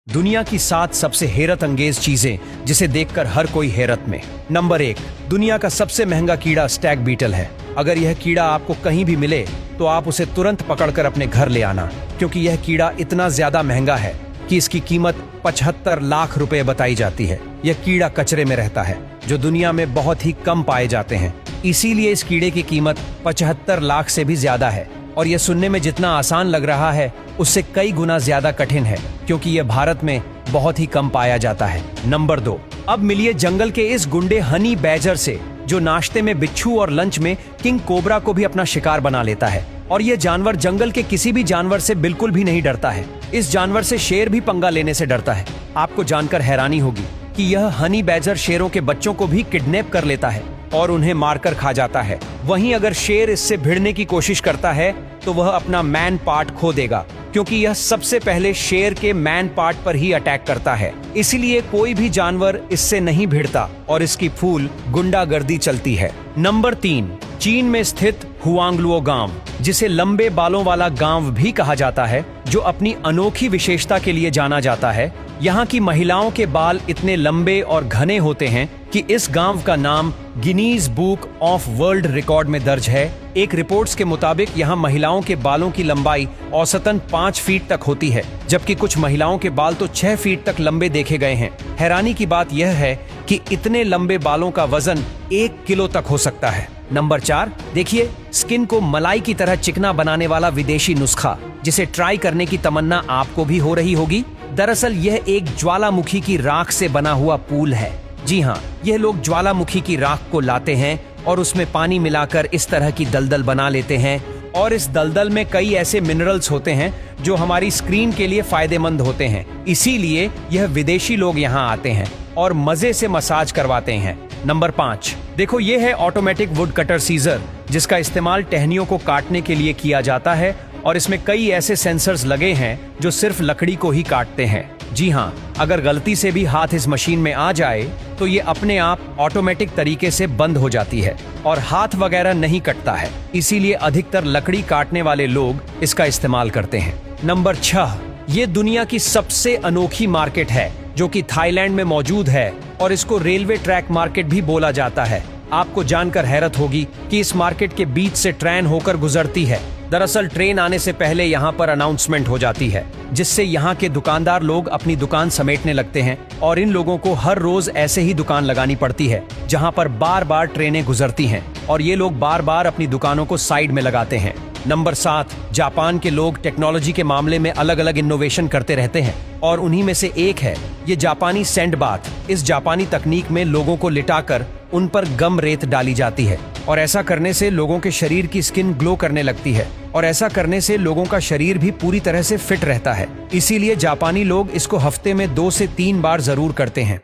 दुनिया की 7 सबसे हैरत अंगेज चीजें जिसे देखकर हर कोई हैरत में। नंबर 1, दुनिया का सबसे महंगा कीड़ा स्टैग बीटल है। अगर यह कीड़ा आपको कहीं भी मिले तो आप उसे तुरंत पकड़कर अपने घर ले आना, क्योंकि यह कीड़ा इतना ज्यादा महंगा है कि इसकी कीमत 75 लाख रुपए बताई जाती है। यह कीड़ा कचरे में रहता है जो दुनिया में बहुत ही कम पाए जाते हैं, इसीलिए इस कीड़े की कीमत 75 लाख से भी ज्यादा है। और यह सुनने में जितना आसान लग रहा है उससे कई गुना ज्यादा कठिन है, क्योंकि यह भारत में बहुत ही कम पाया जाता है। नंबर 2, अब मिलिए जंगल के इस गुंडे हनी बैजर से, जो नाश्ते में बिच्छू और लंच में किंग कोबरा को भी अपना शिकार बना लेता है। और यह जानवर जंगल के किसी भी जानवर से बिल्कुल भी नहीं डरता है। इस जानवर से शेर भी पंगा लेने से डरता है। आपको जानकर हैरानी होगी कि यह हनी बैजर शेरों के बच्चों को भी किडनैप कर लेता है और उन्हें मारकर खा जाता है। वहीं अगर शेर इससे भिड़ने की कोशिश करता है तो वह अपना मैन पार्ट खो देगा, क्योंकि यह सबसे पहले शेर के मैन पार्ट पर ही अटैक करता है। इसलिए कोई भी जानवर इससे नहीं भिड़ता और इसकी फूल गुंडागर्दी चलती है। नंबर 3, चीन में स्थित हुआंगलुओ गांव, जिसे लंबे बालों वाला गांव भी कहा जाता है, जो अपनी अनोखी विशेषता के लिए जाना जाता है। यहाँ की महिलाओं के बाल इतने लंबे और घने होते हैं कि इस गांव का नाम Guinness book of world record में दर्ज है। एक रिपोर्ट्स के मुताबिक यहाँ महिलाओं के बालों की लंबाई औसतन 5 फीट तक होती है, जबकि कुछ महिलाओं के बाल तो 6 फीट तक लंबे देखे गए हैं। हैरानी की बात यह है कि इतने लंबे बालों का वजन 1 किलो तक हो सकता है। नंबर 4, देखिए स्किन को मलाई की तरह चिकना बनाने वाला विदेशी नुस्खा, जिसे ट्राई करने की तमन्ना आपको भी हो रही होगी। दरअसल यह एक ज्वालामुखी की राख से बना हुआ पूल है। जी हाँ, यह लोग ज्वालामुखी की राख को लाते हैं और उसमें पानी मिलाकर इस तरह की दलदल बना लेते हैं। और इस दलदल में कई ऐसे मिनरल्स होते हैं जो हमारी स्क्रीन के लिए फायदेमंद होते हैं। इसीलिए यह विदेशी लोग यहाँ आते हैं और मजे से मसाज करवाते हैं। नंबर 5, देखो ये है ऑटोमेटिक वुड कटर सीजर, जिसका इस्तेमाल टहनियों को काटने के लिए किया जाता है। और इसमें कई ऐसे सेंसर्स लगे हैं जो सिर्फ लकड़ी को ही काटते हैं। जी हाँ, अगर गलती से भी हाथ इस मशीन में आ जाए तो ये अपने आप ऑटोमेटिक तरीके से बंद हो जाती है और हाथ वगैरह नहीं कटता है। इसीलिए अधिकतर लकड़ी काटने वाले लोग इसका इस्तेमाल करते हैं। नंबर 6, ये दुनिया की सबसे अनोखी मार्केट है, जो कि थाईलैंड में मौजूद है और इसको रेलवे ट्रैक मार्केट भी बोला जाता है। आपको जानकर हैरत होगी कि इस मार्केट के बीच से ट्रेन होकर गुजरती है। दरअसल ट्रेन आने से पहले यहाँ पर अनाउंसमेंट हो जाती है, जिससे यहाँ के दुकानदार लोग अपनी दुकान समेटने लगते हैं। और इन लोगों को हर रोज ऐसे ही दुकान लगानी पड़ती है, जहाँ पर बार बार ट्रेनें गुजरती हैं और ये लोग बार बार अपनी दुकानों को साइड में लगाते हैं। नंबर 7, जापान के लोग टेक्नोलॉजी के मामले में अलग अलग इनोवेशन करते रहते हैं और उन्हीं में से एक है ये जापानी सैंड बाथ। इस जापानी तकनीक में लोगों को लिटाकर उन पर गम रेत डाली जाती है और ऐसा करने से लोगों के शरीर की स्किन ग्लो करने लगती है और ऐसा करने से लोगों का शरीर भी पूरी तरह से फिट रहता है। इसीलिए जापानी लोग इसको हफ्ते में 2 से 3 बार जरूर करते हैं।